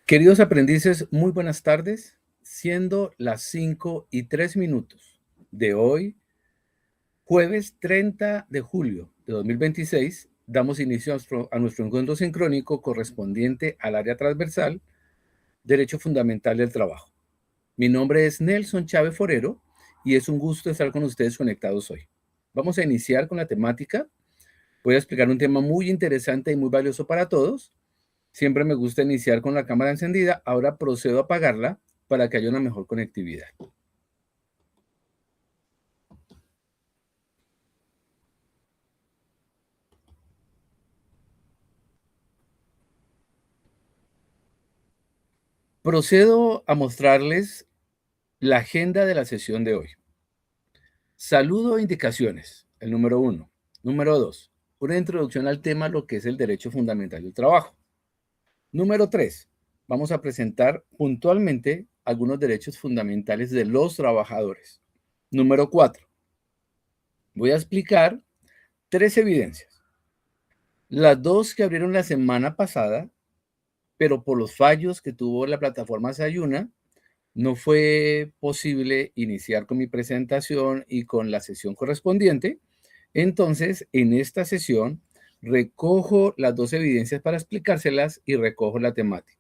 Queridos aprendices, muy buenas tardes. Siendo las 5:03 de hoy, jueves 30 de julio de 2026, damos inicio a nuestro encuentro sincrónico correspondiente al área transversal, Derecho Fundamental del Trabajo. Mi nombre es Nelson Chávez Forero y es un gusto estar con ustedes conectados hoy. Vamos a iniciar con la temática. Voy a explicar un tema muy interesante y muy valioso para todos. Siempre me gusta iniciar con la cámara encendida. Ahora procedo a apagarla para que haya una mejor conectividad. Procedo a mostrarles la agenda de la sesión de hoy. Saludo e indicaciones, el número 1. Número 2, una introducción al tema, lo que es el derecho fundamental del trabajo. Número 3, vamos a presentar puntualmente algunos derechos fundamentales de los trabajadores. Número 4, voy a explicar 3 evidencias. Las 2 que abrieron la semana pasada, pero por los fallos que tuvo la plataforma Sayuna, no fue posible iniciar con mi presentación y con la sesión correspondiente. Entonces, en esta sesión, recojo las 2 evidencias para explicárselas y recojo la temática.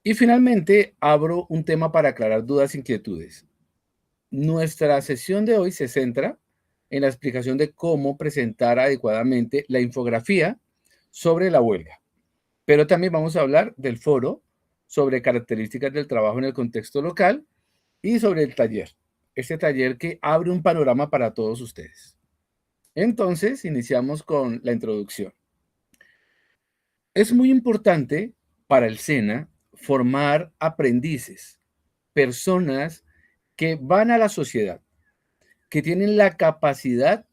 Y finalmente, abro un tema para aclarar dudas e inquietudes. Nuestra sesión de hoy se centra en la explicación de cómo presentar adecuadamente la infografía sobre la huelga. Pero también vamos a hablar del foro sobre características del trabajo en el contexto local y sobre el taller. Este taller que abre un panorama para todos ustedes. Entonces, iniciamos con la introducción. Es muy importante para el SENA formar aprendices, personas que van a la sociedad, que tienen la capacidad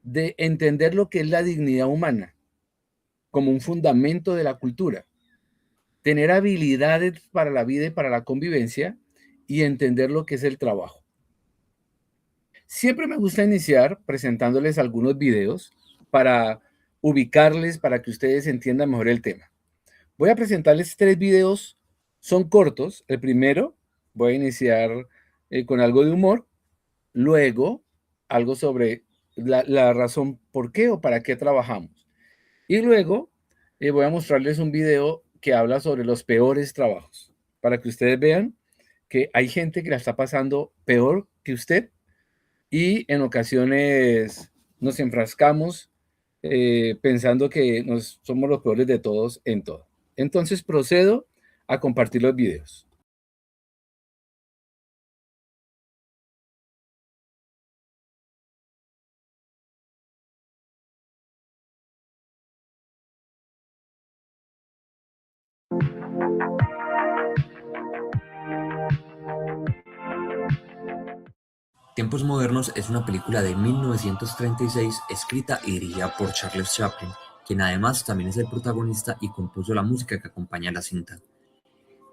de entender lo que es la dignidad humana como un fundamento de la cultura, tener habilidades para la vida y para la convivencia y entender lo que es el trabajo. Siempre me gusta iniciar presentándoles algunos videos para ubicarles, para que ustedes entiendan mejor el tema. Voy a presentarles 3 videos, son cortos. El primero, voy a iniciar con algo de humor, luego algo sobre la razón por qué o para qué trabajamos. Y luego voy a mostrarles un video que habla sobre los peores trabajos, para que ustedes vean que hay gente que la está pasando peor que usted y en ocasiones nos enfrascamos pensando que somos los peores de todos en todo. Entonces procedo a compartir los videos. Tiempos Modernos es una película de 1936 escrita y dirigida por Charles Chaplin, quien además también es el protagonista y compuso la música que acompaña la cinta.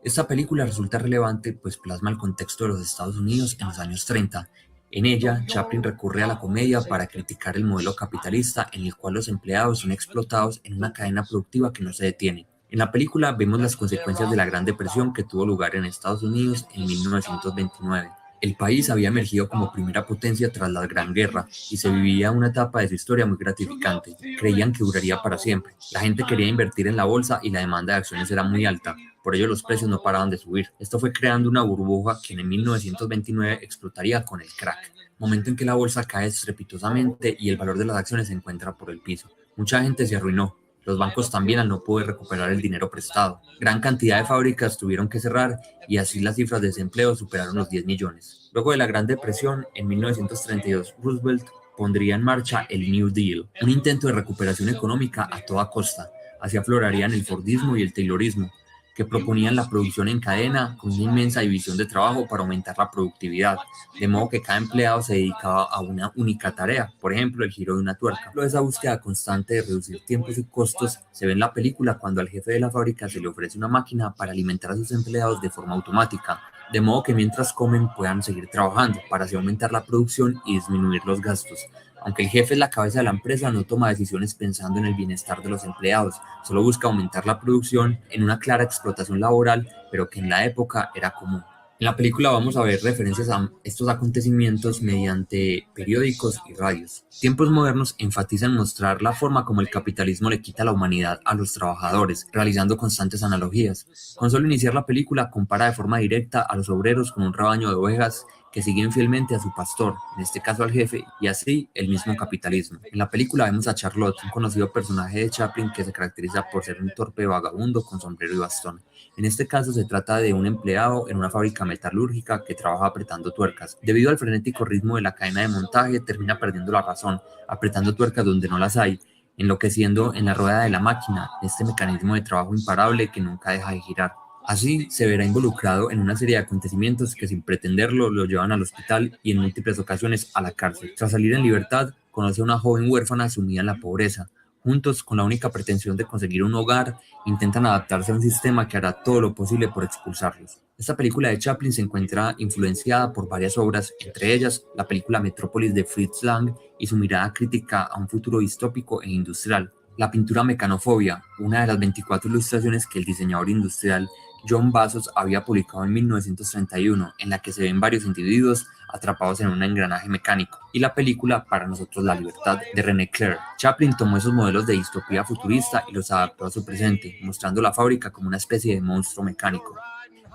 Esta película resulta relevante pues plasma el contexto de los Estados Unidos en los años 30. En ella, Chaplin recurre a la comedia para criticar el modelo capitalista en el cual los empleados son explotados en una cadena productiva que no se detiene. En la película vemos las consecuencias de la Gran Depresión que tuvo lugar en Estados Unidos en 1929. El país había emergido como primera potencia tras la Gran Guerra y se vivía una etapa de su historia muy gratificante. Creían que duraría para siempre. La gente quería invertir en la bolsa y la demanda de acciones era muy alta. Por ello los precios no paraban de subir. Esto fue creando una burbuja que en 1929 explotaría con el crack, momento en que la bolsa cae estrepitosamente y el valor de las acciones se encuentra por el piso. Mucha gente se arruinó. Los bancos también al no poder recuperar el dinero prestado. Gran cantidad de fábricas tuvieron que cerrar y así las cifras de desempleo superaron los 10 millones. Luego de la Gran Depresión, en 1932, Roosevelt pondría en marcha el New Deal, un intento de recuperación económica a toda costa. Así aflorarían el Fordismo y el Taylorismo, que proponían la producción en cadena con una inmensa división de trabajo para aumentar la productividad, de modo que cada empleado se dedicaba a una única tarea, por ejemplo, el giro de una tuerca. Esa búsqueda constante de reducir tiempos y costos se ve en la película cuando al jefe de la fábrica se le ofrece una máquina para alimentar a sus empleados de forma automática, de modo que mientras comen puedan seguir trabajando para así aumentar la producción y disminuir los gastos. Aunque el jefe es la cabeza de la empresa, no toma decisiones pensando en el bienestar de los empleados, solo busca aumentar la producción en una clara explotación laboral, pero que en la época era común. En la película vamos a ver referencias a estos acontecimientos mediante periódicos y radios. Tiempos modernos enfatizan mostrar la forma como el capitalismo le quita la humanidad a los trabajadores, realizando constantes analogías. Con solo iniciar la película, compara de forma directa a los obreros con un rebaño de ovejas que siguen fielmente a su pastor, en este caso al jefe, y así el mismo capitalismo. En la película vemos a Charlotte, un conocido personaje de Chaplin que se caracteriza por ser un torpe vagabundo con sombrero y bastón. En este caso se trata de un empleado en una fábrica metalúrgica que trabaja apretando tuercas. Debido al frenético ritmo de la cadena de montaje, termina perdiendo la razón, apretando tuercas donde no las hay, enloqueciendo en la rueda de la máquina, este mecanismo de trabajo imparable que nunca deja de girar. Así se verá involucrado en una serie de acontecimientos que sin pretenderlo lo llevan al hospital y en múltiples ocasiones a la cárcel. Tras salir en libertad, conoce a una joven huérfana sumida en la pobreza. Juntos, con la única pretensión de conseguir un hogar, intentan adaptarse a un sistema que hará todo lo posible por expulsarlos. Esta película de Chaplin se encuentra influenciada por varias obras, entre ellas la película Metrópolis de Fritz Lang y su mirada crítica a un futuro distópico e industrial. La pintura Mecanofobia, una de las 24 ilustraciones que el diseñador industrial John Vassos había publicado en 1931, en la que se ven varios individuos atrapados en un engranaje mecánico, y la película Para nosotros la libertad de René Clair. Chaplin tomó esos modelos de distopía futurista y los adaptó a su presente, mostrando la fábrica como una especie de monstruo mecánico.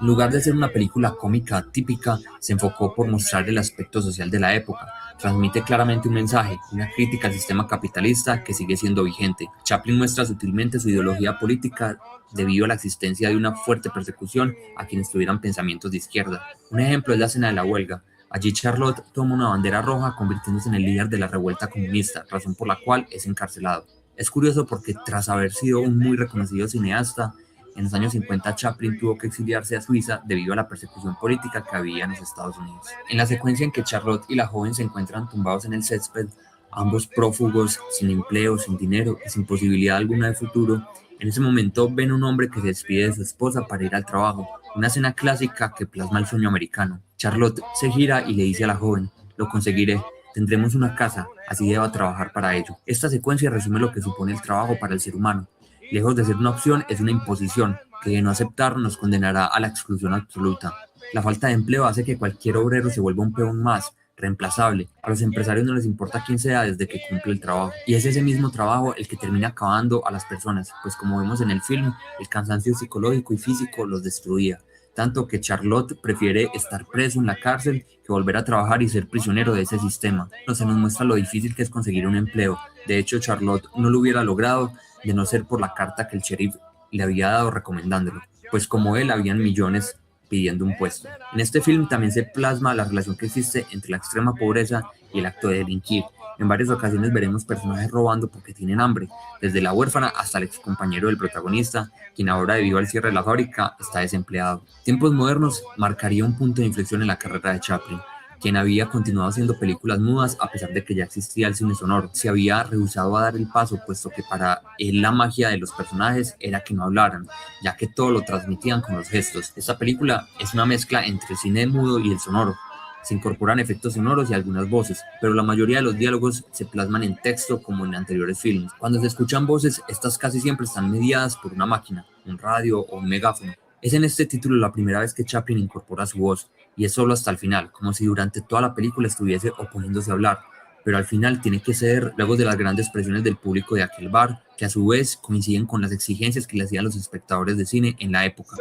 En lugar de ser una película cómica típica, se enfocó por mostrar el aspecto social de la época. Transmite claramente un mensaje, una crítica al sistema capitalista que sigue siendo vigente. Chaplin muestra sutilmente su ideología política debido a la existencia de una fuerte persecución a quienes tuvieran pensamientos de izquierda. Un ejemplo es la escena de la huelga. Allí Charlotte toma una bandera roja convirtiéndose en el líder de la revuelta comunista, razón por la cual es encarcelado. Es curioso porque tras haber sido un muy reconocido cineasta, en los años 50 Chaplin tuvo que exiliarse a Suiza debido a la persecución política que había en los Estados Unidos. En la secuencia en que Charlotte y la joven se encuentran tumbados en el césped, ambos prófugos, sin empleo, sin dinero y sin posibilidad alguna de futuro, en ese momento ven a un hombre que se despide de su esposa para ir al trabajo, una escena clásica que plasma el sueño americano. Charlotte se gira y le dice a la joven, lo conseguiré, tendremos una casa, así deba trabajar para ello. Esta secuencia resume lo que supone el trabajo para el ser humano. Lejos de ser una opción, es una imposición, que de no aceptar nos condenará a la exclusión absoluta. La falta de empleo hace que cualquier obrero se vuelva un peón más, reemplazable. A los empresarios no les importa quién sea desde que cumple el trabajo. Y es ese mismo trabajo el que termina acabando a las personas, pues como vemos en el film, el cansancio psicológico y físico los destruía. Tanto que Charlotte prefiere estar preso en la cárcel que volver a trabajar y ser prisionero de ese sistema. No se nos muestra lo difícil que es conseguir un empleo. De hecho, Charlotte no lo hubiera logrado de no ser por la carta que el sheriff le había dado recomendándolo, pues como él habían millones pidiendo un puesto. En este film también se plasma la relación que existe entre la extrema pobreza y el acto de delinquir. En varias ocasiones veremos personajes robando porque tienen hambre, desde la huérfana hasta el excompañero del protagonista, quien ahora debido al cierre de la fábrica está desempleado. Tiempos modernos marcaría un punto de inflexión en la carrera de Chaplin, quien había continuado haciendo películas mudas a pesar de que ya existía el cine sonoro. Se había rehusado a dar el paso, puesto que para él la magia de los personajes era que no hablaran, ya que todo lo transmitían con los gestos. Esta película es una mezcla entre el cine mudo y el sonoro. Se incorporan efectos sonoros y algunas voces, pero la mayoría de los diálogos se plasman en texto como en anteriores filmes. Cuando se escuchan voces, estas casi siempre están mediadas por una máquina, un radio o un megáfono. Es en este título la primera vez que Chaplin incorpora su voz, y es solo hasta el final, como si durante toda la película estuviese oponiéndose a hablar, pero al final tiene que ceder luego de las grandes presiones del público de aquel bar, que a su vez coinciden con las exigencias que le hacían los espectadores de cine en la época.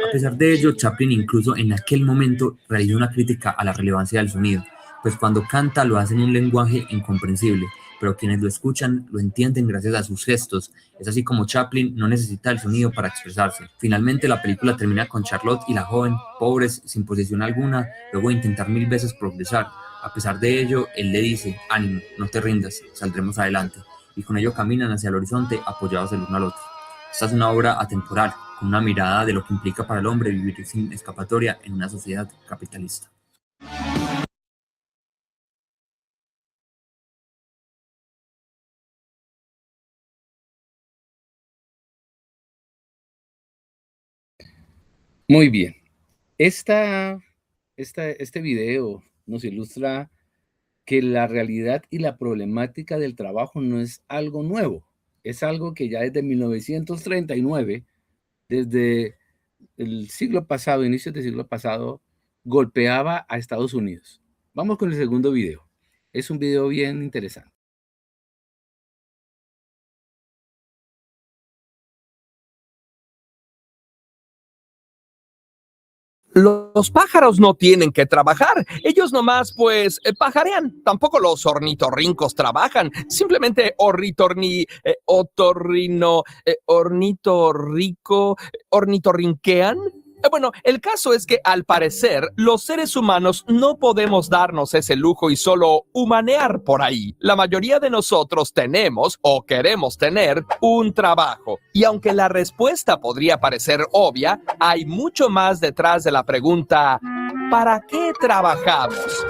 A pesar de ello, Chaplin incluso en aquel momento realizó una crítica a la relevancia del sonido, pues cuando canta lo hace en un lenguaje incomprensible, pero quienes lo escuchan lo entienden gracias a sus gestos. Es así como Chaplin no necesita el sonido para expresarse. Finalmente la película termina con Charlotte y la joven, pobres, sin posición alguna, luego de intentar 1000 veces progresar. A pesar de ello, él le dice, ánimo, no te rindas, saldremos adelante. Y con ello caminan hacia el horizonte apoyados el uno al otro. Esta es una obra atemporal, con una mirada de lo que implica para el hombre vivir sin escapatoria en una sociedad capitalista. Muy bien. Este video nos ilustra que la realidad y la problemática del trabajo no es algo nuevo, es algo que ya desde 1939, desde el siglo pasado, inicios del siglo pasado, golpeaba a Estados Unidos. Vamos con el segundo video. Es un video bien interesante. Los pájaros no tienen que trabajar, ellos nomás pajarean. Tampoco los ornitorrincos trabajan, simplemente ornitorrinquean. Bueno, el caso es que al parecer los seres humanos no podemos darnos ese lujo y solo humanear por ahí. La mayoría de nosotros tenemos o queremos tener un trabajo. Y aunque la respuesta podría parecer obvia, hay mucho más detrás de la pregunta, ¿para qué trabajamos?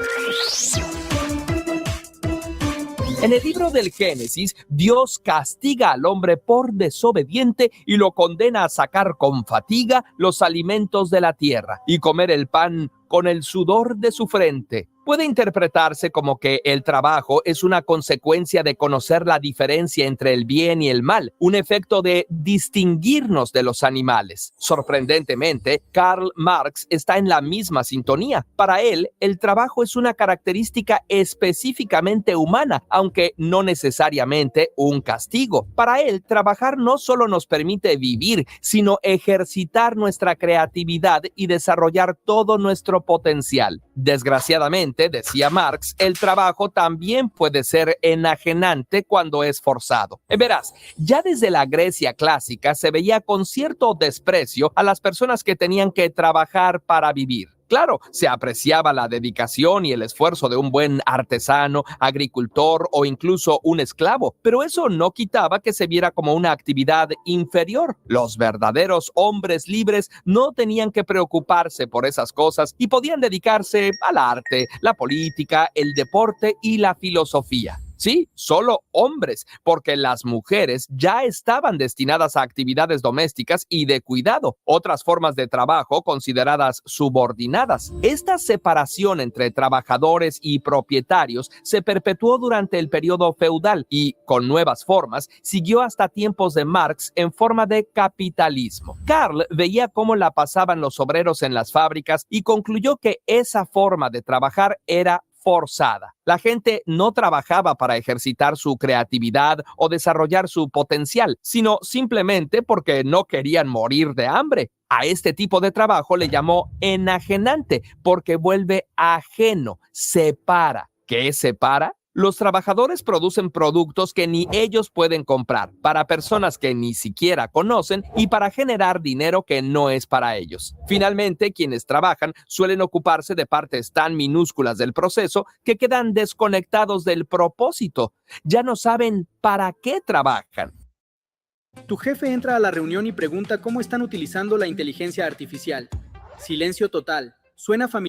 En el libro del Génesis, Dios castiga al hombre por desobediente y lo condena a sacar con fatiga los alimentos de la tierra y comer el pan con el sudor de su frente. Puede interpretarse como que el trabajo es una consecuencia de conocer la diferencia entre el bien y el mal, un efecto de distinguirnos de los animales. Sorprendentemente, Karl Marx está en la misma sintonía. Para él, el trabajo es una característica específicamente humana, aunque no necesariamente un castigo. Para él, trabajar no solo nos permite vivir, sino ejercitar nuestra creatividad y desarrollar todo nuestro potencial. Desgraciadamente, decía Marx, el trabajo también puede ser enajenante cuando es forzado. Verás, ya desde la Grecia clásica se veía con cierto desprecio a las personas que tenían que trabajar para vivir. Claro, se apreciaba la dedicación y el esfuerzo de un buen artesano, agricultor o incluso un esclavo, pero eso no quitaba que se viera como una actividad inferior. Los verdaderos hombres libres no tenían que preocuparse por esas cosas y podían dedicarse al arte, la política, el deporte y la filosofía. Sí, solo hombres, porque las mujeres ya estaban destinadas a actividades domésticas y de cuidado, otras formas de trabajo consideradas subordinadas. Esta separación entre trabajadores y propietarios se perpetuó durante el periodo feudal y, con nuevas formas, siguió hasta tiempos de Marx en forma de capitalismo. Karl veía cómo la pasaban los obreros en las fábricas y concluyó que esa forma de trabajar era forzada. La gente no trabajaba para ejercitar su creatividad o desarrollar su potencial, sino simplemente porque no querían morir de hambre. A este tipo de trabajo le llamó enajenante, porque vuelve ajeno, separa. ¿Qué separa? Los trabajadores producen productos que ni ellos pueden comprar, para personas que ni siquiera conocen y para generar dinero que no es para ellos. Finalmente, quienes trabajan suelen ocuparse de partes tan minúsculas del proceso que quedan desconectados del propósito. Ya no saben para qué trabajan. Tu jefe entra a la reunión y pregunta cómo están utilizando la inteligencia artificial. Silencio total. Suena familiar.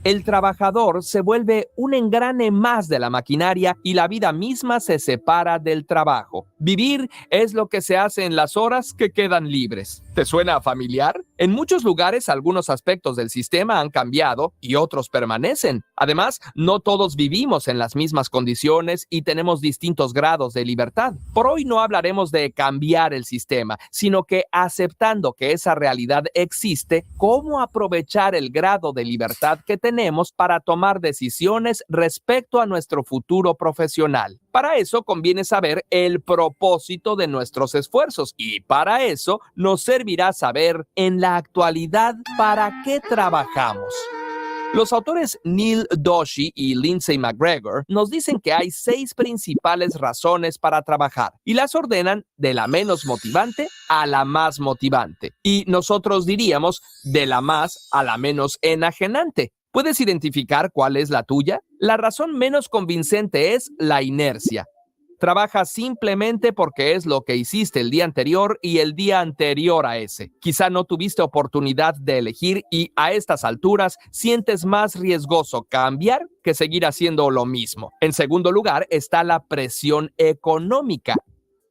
El trabajador se vuelve un engrane más de la maquinaria y la vida misma se separa del trabajo. Vivir es lo que se hace en las horas que quedan libres. ¿Te suena familiar? En muchos lugares, algunos aspectos del sistema han cambiado y otros permanecen. Además, no todos vivimos en las mismas condiciones y tenemos distintos grados de libertad. Por hoy no hablaremos de cambiar el sistema, sino que aceptando que esa realidad existe, cómo aprovechar el grado de libertad que tenemos para tomar decisiones respecto a nuestro futuro profesional. Para eso conviene saber el propósito de nuestros esfuerzos y para eso nos servirá saber en la actualidad para qué trabajamos. Los autores Neil Doshi y Lindsay McGregor nos dicen que hay 6 principales razones para trabajar y las ordenan de la menos motivante a la más motivante. Y nosotros diríamos de la más a la menos enajenante. ¿Puedes identificar cuál es la tuya? La razón menos convincente es la inercia. Trabajas simplemente porque es lo que hiciste el día anterior y el día anterior a ese. Quizá no tuviste oportunidad de elegir y a estas alturas sientes más riesgoso cambiar que seguir haciendo lo mismo. En segundo lugar está la presión económica.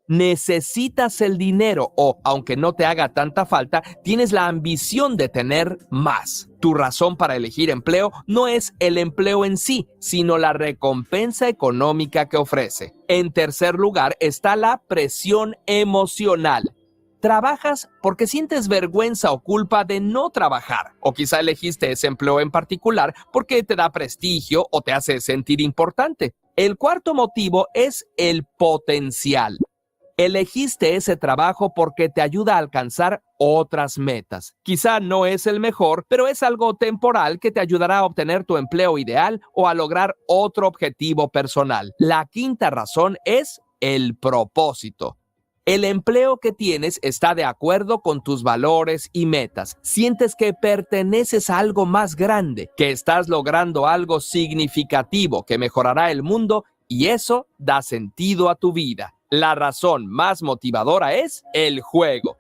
Necesitas el dinero o, aunque no te haga tanta falta, tienes la ambición de tener más. Tu razón para elegir empleo no es el empleo en sí, sino la recompensa económica que ofrece. En tercer lugar está la presión emocional. Trabajas porque sientes vergüenza o culpa de no trabajar. O quizá elegiste ese empleo en particular porque te da prestigio o te hace sentir importante. El cuarto motivo es el potencial. Elegiste ese trabajo porque te ayuda a alcanzar otras metas. Quizá no es el mejor, pero es algo temporal que te ayudará a obtener tu empleo ideal o a lograr otro objetivo personal. La quinta razón es el propósito. El empleo que tienes está de acuerdo con tus valores y metas. Sientes que perteneces a algo más grande, que estás logrando algo significativo que mejorará el mundo y eso da sentido a tu vida. La razón más motivadora es el juego.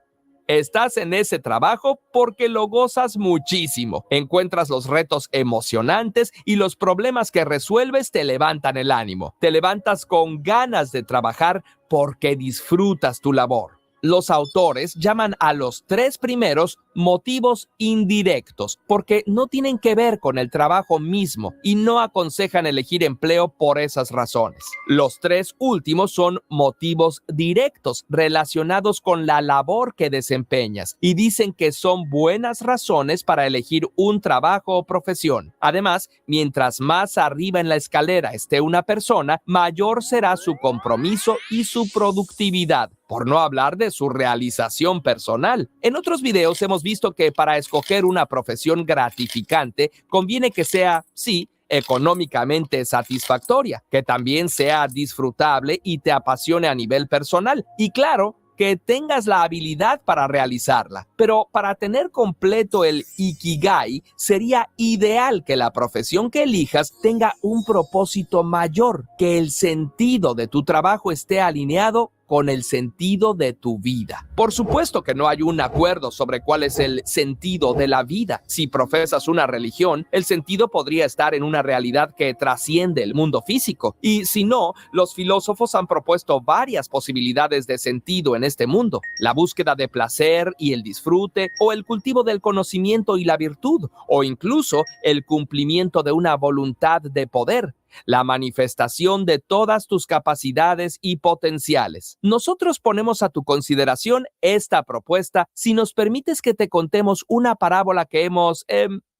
Estás en ese trabajo porque lo gozas muchísimo. Encuentras los retos emocionantes y los problemas que resuelves te levantan el ánimo. Te levantas con ganas de trabajar porque disfrutas tu labor. Los autores llaman a los 3 primeros motivos indirectos porque no tienen que ver con el trabajo mismo y no aconsejan elegir empleo por esas razones. Los 3 últimos son motivos directos relacionados con la labor que desempeñas y dicen que son buenas razones para elegir un trabajo o profesión. Además, mientras más arriba en la escalera esté una persona, mayor será su compromiso y su productividad. Por no hablar de su realización personal. En otros videos hemos visto que para escoger una profesión gratificante conviene que sea, sí, económicamente satisfactoria, que también sea disfrutable y te apasione a nivel personal. Y claro, que tengas la habilidad para realizarla. Pero para tener completo el Ikigai, sería ideal que la profesión que elijas tenga un propósito mayor, que el sentido de tu trabajo esté alineado con el sentido de tu vida. Por supuesto que no hay un acuerdo sobre cuál es el sentido de la vida. Si profesas una religión, el sentido podría estar en una realidad que trasciende el mundo físico. Y si no, los filósofos han propuesto varias posibilidades de sentido en este mundo. La búsqueda de placer y el disfrute, o el cultivo del conocimiento y la virtud, o incluso el cumplimiento de una voluntad de poder. La manifestación de todas tus capacidades y potenciales. Nosotros ponemos a tu consideración esta propuesta si nos permites que te contemos una parábola que hemos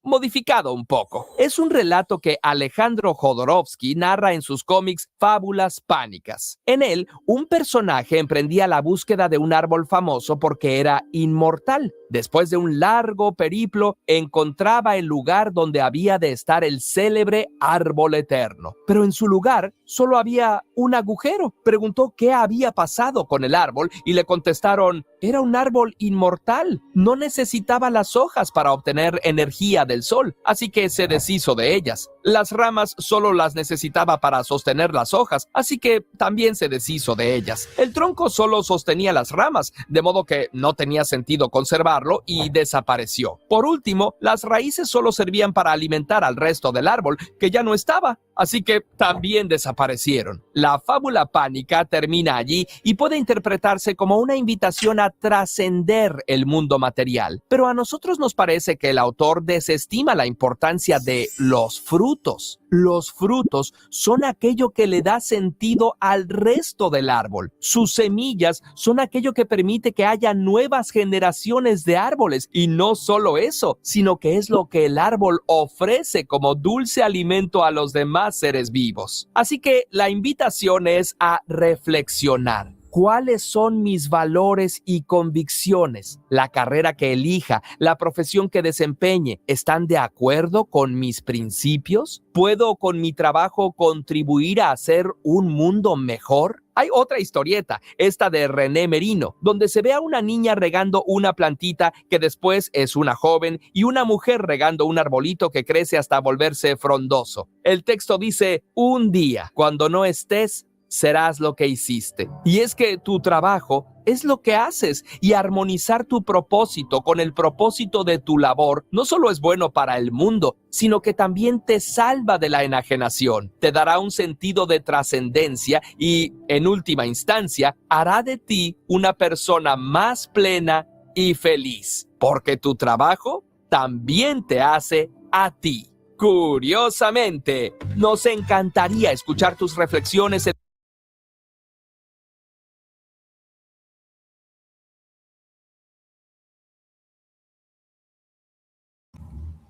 modificado un poco. Es un relato que Alejandro Jodorowsky narra en sus cómics Fábulas Pánicas. En él, un personaje emprendía la búsqueda de un árbol famoso porque era inmortal. Después de un largo periplo, encontraba el lugar donde había de estar el célebre árbol eterno. Pero en su lugar solo había un agujero. Preguntó qué había pasado con el árbol y le contestaron: era un árbol inmortal. No necesitaba las hojas para obtener energía del sol, así que se deshizo de ellas. Las ramas solo las necesitaba para sostener las hojas, así que también se deshizo de ellas. El tronco solo sostenía las ramas, de modo que no tenía sentido conservarlo y desapareció. Por último, las raíces solo servían para alimentar al resto del árbol, que ya no estaba, así que también desaparecieron. La fábula pánica termina allí y puede interpretarse como una invitación a trascender el mundo material. Pero a nosotros nos parece que el autor desestima la importancia de los frutos. Los frutos son aquello que le da sentido al resto del árbol. Sus semillas son aquello que permite que haya nuevas generaciones de árboles. Y no solo eso, sino que es lo que el árbol ofrece como dulce alimento a los demás seres vivos. Así que la invitación es a reflexionar. ¿Cuáles son mis valores y convicciones? ¿La carrera que elija, la profesión que desempeñe, están de acuerdo con mis principios? ¿Puedo con mi trabajo contribuir a hacer un mundo mejor? Hay otra historieta, esta de René Merino, donde se ve a una niña regando una plantita que después es una joven y una mujer regando un arbolito que crece hasta volverse frondoso. El texto dice: un día, cuando no estés, serás lo que hiciste. Y es que tu trabajo es lo que haces, y armonizar tu propósito con el propósito de tu labor no solo es bueno para el mundo, sino que también te salva de la enajenación, te dará un sentido de trascendencia y, en última instancia, hará de ti una persona más plena y feliz, porque tu trabajo también te hace a ti. Curiosamente, nos encantaría escuchar tus reflexiones.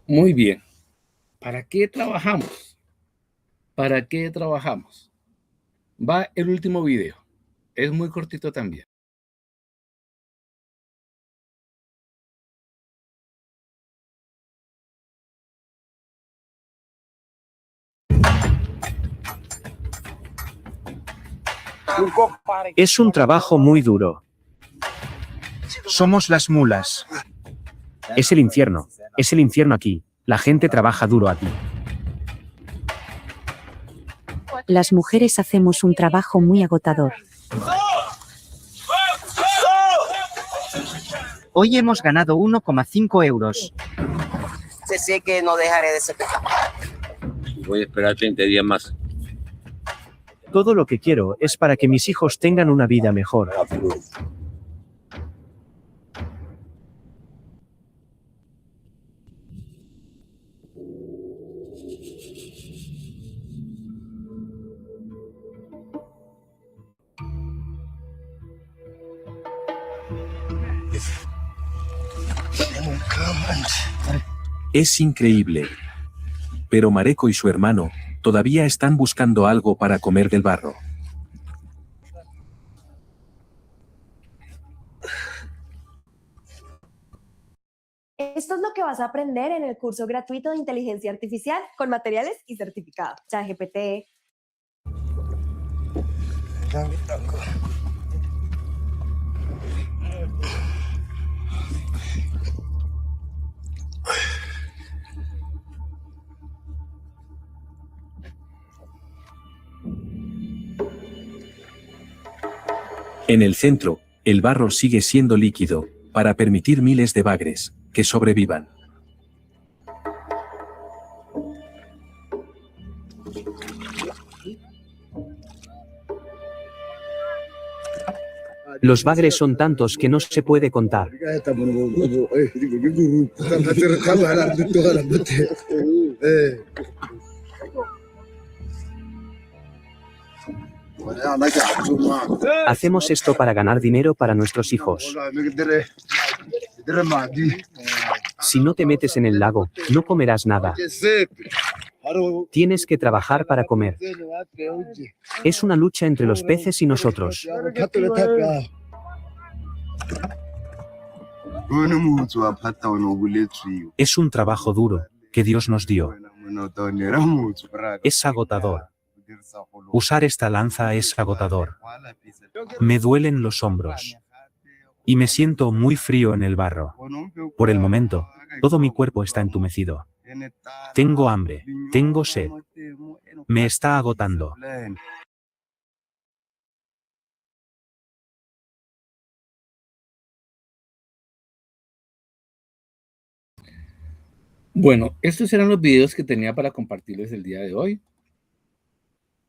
Muy bien. ¿Para qué trabajamos? ¿Para qué trabajamos? Va el último video. Es muy cortito también. Es un trabajo muy duro. Somos las mulas. Es el infierno aquí. La gente trabaja duro aquí. Las mujeres hacemos un trabajo muy agotador. Hoy hemos ganado 1,5 euros. Sé que no dejaré de ser. Voy a esperar 30 días más. Todo lo que quiero es para que mis hijos tengan una vida mejor. Es increíble. Pero Mareko y su hermano todavía están buscando algo para comer del barro. Esto es lo que vas a aprender en el curso gratuito de inteligencia artificial con materiales y certificados. ChatGPT. En el centro, el barro sigue siendo líquido, para permitir miles de bagres que sobrevivan. Los bagres son tantos que no se puede contar. Hacemos esto para ganar dinero para nuestros hijos. Si no te metes en el lago, no comerás nada. Tienes que trabajar para comer. Es una lucha entre los peces y nosotros. Es un trabajo duro que Dios nos dio. Es agotador. Usar esta lanza es agotador. Me duelen los hombros. Y me siento muy frío en el barro. Por el momento, todo mi cuerpo está entumecido. Tengo hambre, tengo sed. Me está agotando. Bueno, estos eran los videos que tenía para compartirles el día de hoy.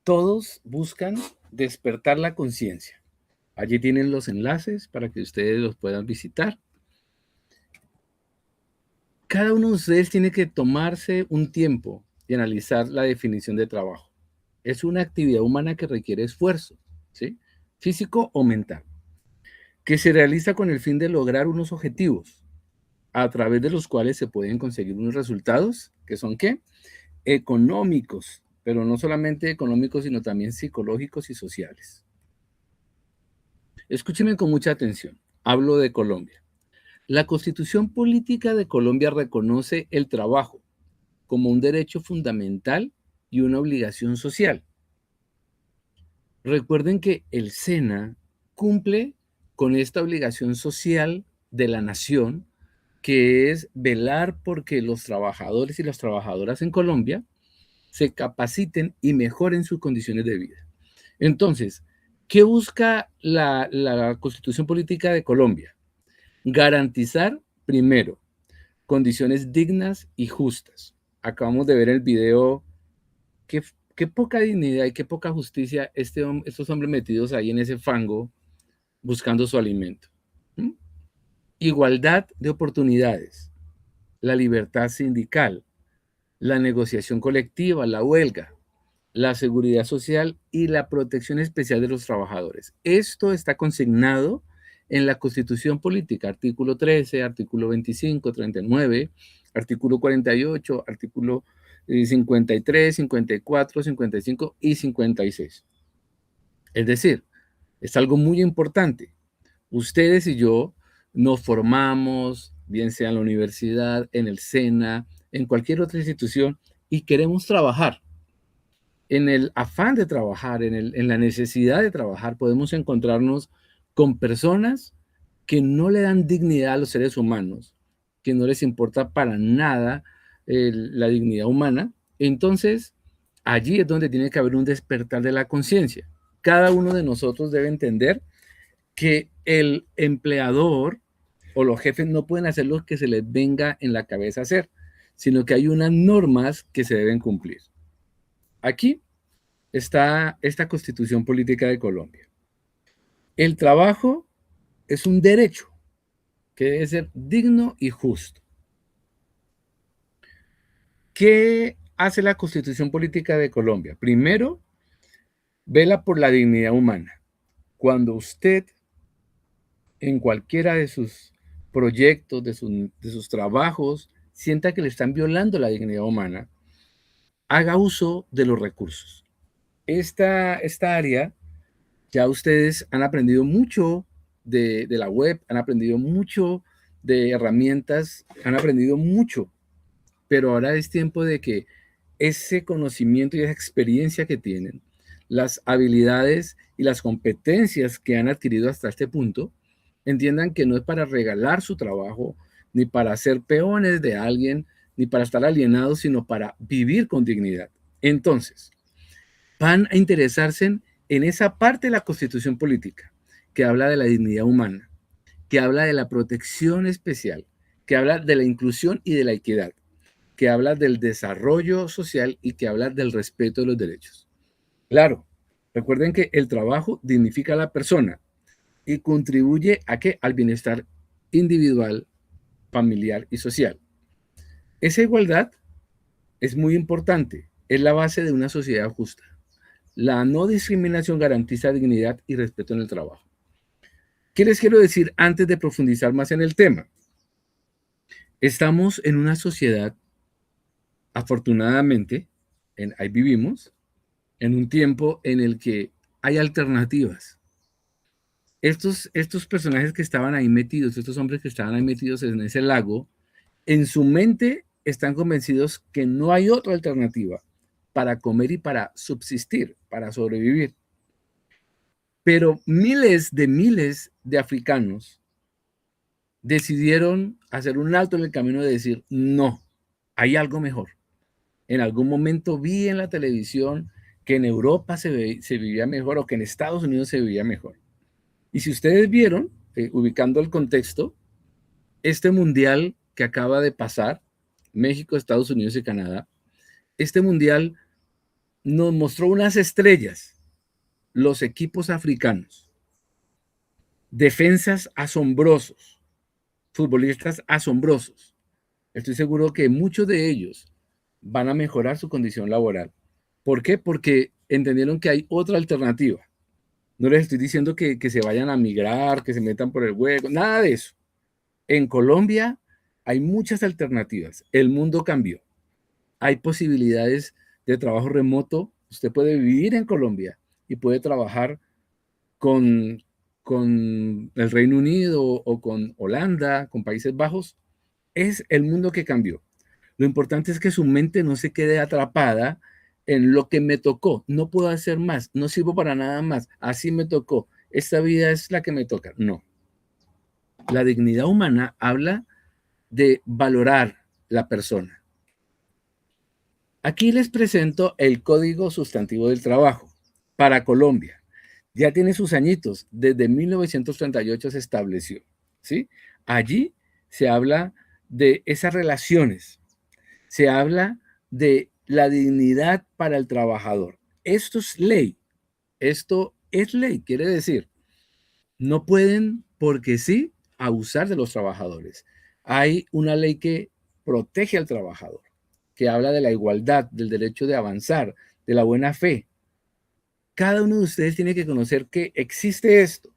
Todos buscan despertar la conciencia. Allí tienen los enlaces para que ustedes los puedan visitar. Cada uno de ustedes tiene que tomarse un tiempo y analizar la definición de trabajo. Es una actividad humana que requiere esfuerzo, ¿sí? Físico o mental, que se realiza con el fin de lograr unos objetivos, a través de los cuales se pueden conseguir unos resultados que son, ¿qué? Económicos, pero no solamente económicos, sino también psicológicos y sociales. Escúchenme con mucha atención. Hablo de Colombia. La Constitución Política de Colombia reconoce el trabajo como un derecho fundamental y una obligación social. Recuerden que el SENA cumple con esta obligación social de la nación, que es velar porque los trabajadores y las trabajadoras en Colombia se capaciten y mejoren sus condiciones de vida. Entonces, ¿qué busca la Constitución Política de Colombia? Garantizar, primero, condiciones dignas y justas. Acabamos de ver el video, qué poca dignidad y qué poca justicia estos hombres metidos ahí en ese fango buscando su alimento. ¿Mm? Igualdad de oportunidades, la libertad sindical, la negociación colectiva, la huelga, la seguridad social y la protección especial de los trabajadores. Esto está consignado en la Constitución Política, artículo 13, artículo 25, 39, artículo 48, artículo 53, 54, 55 y 56. Es decir, es algo muy importante. Ustedes y yo nos formamos, bien sea en la universidad, en el SENA, en cualquier otra institución, y queremos trabajar. En el afán de trabajar, en la necesidad de trabajar, podemos encontrarnos con personas que no le dan dignidad a los seres humanos, que no les importa para nada la dignidad humana. Entonces, allí es donde tiene que haber un despertar de la conciencia. Cada uno de nosotros debe entender que el empleador o los jefes no pueden hacer lo que se les venga en la cabeza hacer, sino que hay unas normas que se deben cumplir. Aquí está esta Constitución Política de Colombia. El trabajo es un derecho que debe ser digno y justo. ¿Qué hace la Constitución Política de Colombia? Primero, vela por la dignidad humana. Cuando usted, en cualquiera de sus proyectos, de sus trabajos, sienta que le están violando la dignidad humana, haga uso de los recursos. Esta área, ya ustedes han aprendido mucho de la web, han aprendido mucho de herramientas, han aprendido mucho, pero ahora es tiempo de que ese conocimiento y esa experiencia que tienen, las habilidades y las competencias que han adquirido hasta este punto, entiendan que no es para regalar su trabajo, ni para ser peones de alguien, ni para estar alienados, sino para vivir con dignidad. Entonces, van a interesarse en esa parte de la Constitución Política que habla de la dignidad humana, que habla de la protección especial, que habla de la inclusión y de la equidad, que habla del desarrollo social y que habla del respeto de los derechos. Claro, recuerden que el trabajo dignifica a la persona y contribuye ¿a qué? Al bienestar individual, familiar y social. Esa igualdad es muy importante, es la base de una sociedad justa. La no discriminación garantiza dignidad y respeto en el trabajo. ¿Qué les quiero decir antes de profundizar más en el tema? Estamos en una sociedad, afortunadamente, ahí vivimos, en un tiempo en el que hay alternativas. Estos personajes que estaban ahí metidos, estos hombres que estaban ahí metidos en ese lago, en su mente están convencidos que no hay otra alternativa para comer y para subsistir, para sobrevivir. Pero miles de africanos decidieron hacer un alto en el camino de decir, no, hay algo mejor. En algún momento vi en la televisión que en Europa se vivía mejor o que en Estados Unidos se vivía mejor. Y si ustedes vieron, ubicando el contexto, este mundial que acaba de pasar, México, Estados Unidos y Canadá, este mundial nos mostró unas estrellas, los equipos africanos, defensas asombrosos, futbolistas asombrosos. Estoy seguro que muchos de ellos van a mejorar su condición laboral. ¿Por qué? Porque entendieron que hay otra alternativa. No les estoy diciendo que se vayan a migrar, que se metan por el hueco, nada de eso. En Colombia hay muchas alternativas. El mundo cambió. Hay posibilidades de trabajo remoto. Usted puede vivir en Colombia y puede trabajar con el Reino Unido o con Holanda, con Países Bajos. Es el mundo que cambió. Lo importante es que su mente no se quede atrapada en lo que me tocó. No puedo hacer más, no sirvo para nada más. Así me tocó. Esta vida es la que me toca. No. La dignidad humana habla de valorar la persona. Aquí les presento el Código Sustantivo del Trabajo. para Colombia. Ya tiene sus añitos, desde 1938 se estableció, ¿sí? Allí se habla de esas relaciones, se habla de la dignidad para el trabajador. Esto es ley, quiere decir, no pueden, porque sí, abusar de los trabajadores. Hay una ley que protege al trabajador, que habla de la igualdad, del derecho de avanzar, de la buena fe. Cada uno de ustedes tiene que conocer que existe esto.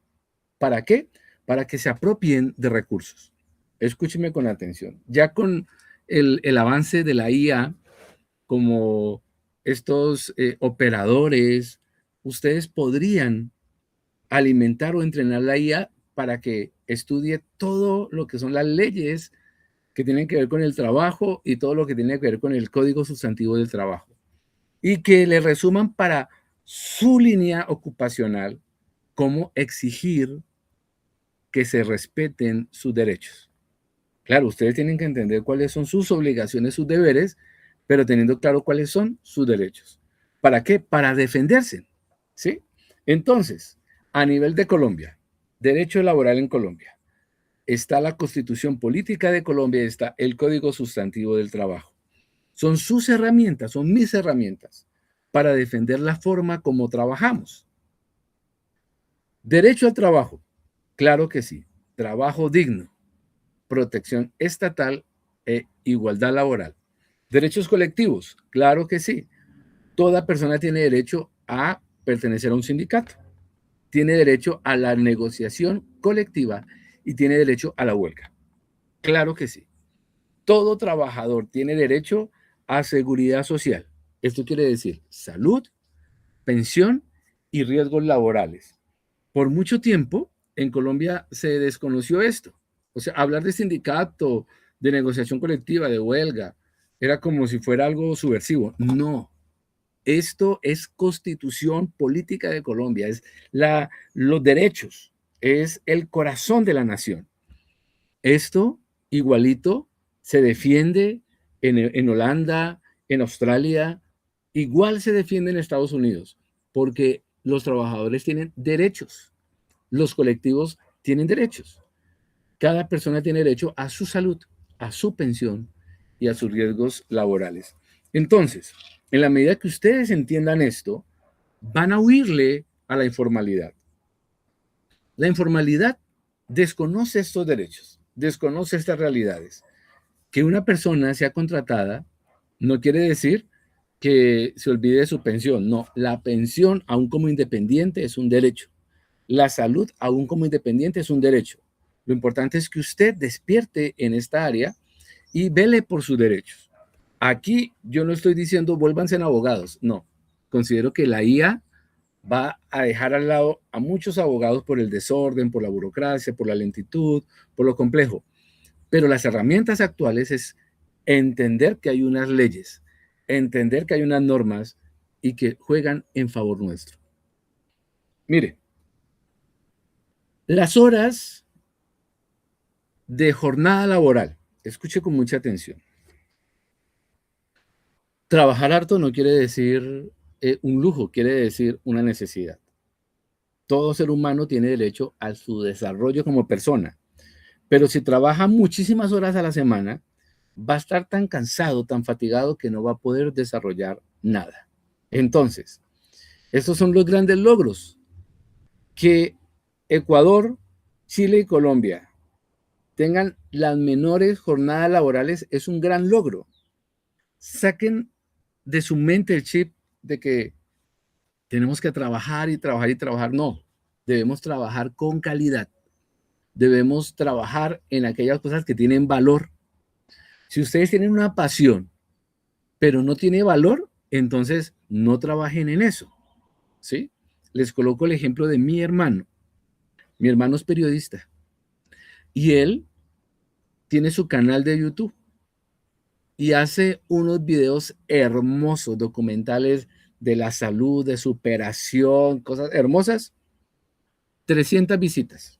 ¿Para qué? Para que se apropien de recursos. Escúcheme con atención. Ya con el avance de la IA, como estos operadores, ustedes podrían alimentar o entrenar la IA para que estudie todo lo que son las leyes que tienen que ver con el trabajo y todo lo que tiene que ver con el código sustantivo del trabajo. Y que le resuman para su línea ocupacional cómo exigir que se respeten sus derechos. Claro, ustedes tienen que entender cuáles son sus obligaciones, sus deberes, pero teniendo claro cuáles son sus derechos. ¿Para qué? Para defenderse, ¿sí? Entonces, a nivel de Colombia, derecho laboral en Colombia, está la Constitución Política de Colombia, está el Código Sustantivo del Trabajo. Son sus herramientas, son mis herramientas para defender la forma como trabajamos. Derecho al trabajo, claro que sí. Trabajo digno, protección estatal e igualdad laboral. Derechos colectivos, claro que sí. Toda persona tiene derecho a pertenecer a un sindicato, tiene derecho a la negociación colectiva y tiene derecho a la huelga. Claro que sí. Todo trabajador tiene derecho a seguridad social. Esto quiere decir salud, pensión y riesgos laborales. Por mucho tiempo en Colombia se desconoció esto. O sea, hablar de sindicato, de negociación colectiva, de huelga, era como si fuera algo subversivo. No, esto es constitución política de Colombia, es los derechos, es el corazón de la nación. Esto igualito se defiende en Holanda, en Australia, igual se defiende en Estados Unidos, porque los trabajadores tienen derechos, los colectivos tienen derechos. Cada persona tiene derecho a su salud, a su pensión y a sus riesgos laborales. Entonces, en la medida que ustedes entiendan esto, van a huirle a la informalidad. La informalidad desconoce estos derechos, desconoce estas realidades. Que una persona sea contratada no quiere decir que se olvide de su pensión. No, la pensión, aún como independiente, es un derecho. La salud, aún como independiente, es un derecho. Lo importante es que usted despierte en esta área y vele por sus derechos. Aquí yo no estoy diciendo vuélvanse en abogados, no. Considero que la IA va a dejar al lado a muchos abogados por el desorden, por la burocracia, por la lentitud, por lo complejo. Pero las herramientas actuales es entender que hay unas leyes, entender que hay unas normas y que juegan en favor nuestro. Mire, las horas de jornada laboral, escuche con mucha atención. Trabajar harto no quiere decir un lujo, quiere decir una necesidad. Todo ser humano tiene derecho a su desarrollo como persona, pero si trabaja muchísimas horas a la semana, va a estar tan cansado, tan fatigado que no va a poder desarrollar nada. Entonces, estos son los grandes logros que Ecuador, Chile y Colombia tengan las menores jornadas laborales es un gran logro. Saquen de su mente el chip de que tenemos que trabajar y trabajar y trabajar. No, debemos trabajar con calidad. Debemos trabajar en aquellas cosas que tienen valor. Si ustedes tienen una pasión, pero no tiene valor, entonces no trabajen en eso, ¿sí? Les coloco el ejemplo de mi hermano. Mi hermano es periodista y él tiene su canal de YouTube y hace unos videos hermosos, documentales de la salud, de superación, cosas hermosas. 300 visitas.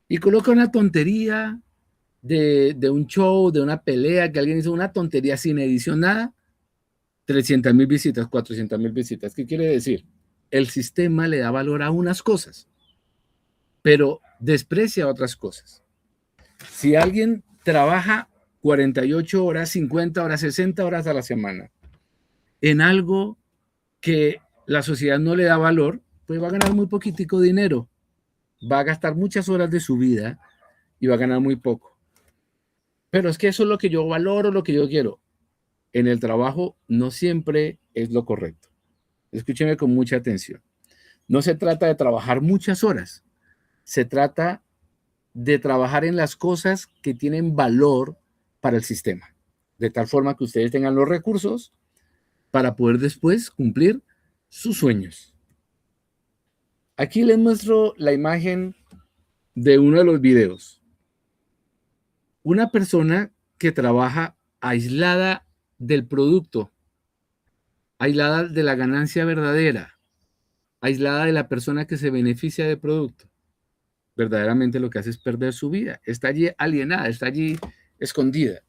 Y coloca una tontería de un show, de una pelea, que alguien hizo una tontería sin edición, nada. 300,000 visitas, 400,000 visitas. ¿Qué quiere decir? el sistema le da valor a unas cosas, pero desprecia otras cosas. Si alguien trabaja 48 horas, 50 horas, 60 horas a la semana en algo que la sociedad no le da valor, pues va a ganar muy poquitico dinero, va a gastar muchas horas de su vida y va a ganar muy poco. Pero es que eso es lo que yo valoro, lo que yo quiero. En el trabajo no siempre es lo correcto. Escúcheme con mucha atención. No se trata de trabajar muchas horas, se trata de trabajar en las cosas que tienen valor para el sistema, de tal forma que ustedes tengan los recursos para poder después cumplir sus sueños. Aquí les muestro la imagen de uno de los videos. Una persona que trabaja aislada del producto, aislada de la ganancia verdadera, aislada de la persona que se beneficia del producto. Verdaderamente lo que hace es perder su vida. Está allí alienada, está allí escondida.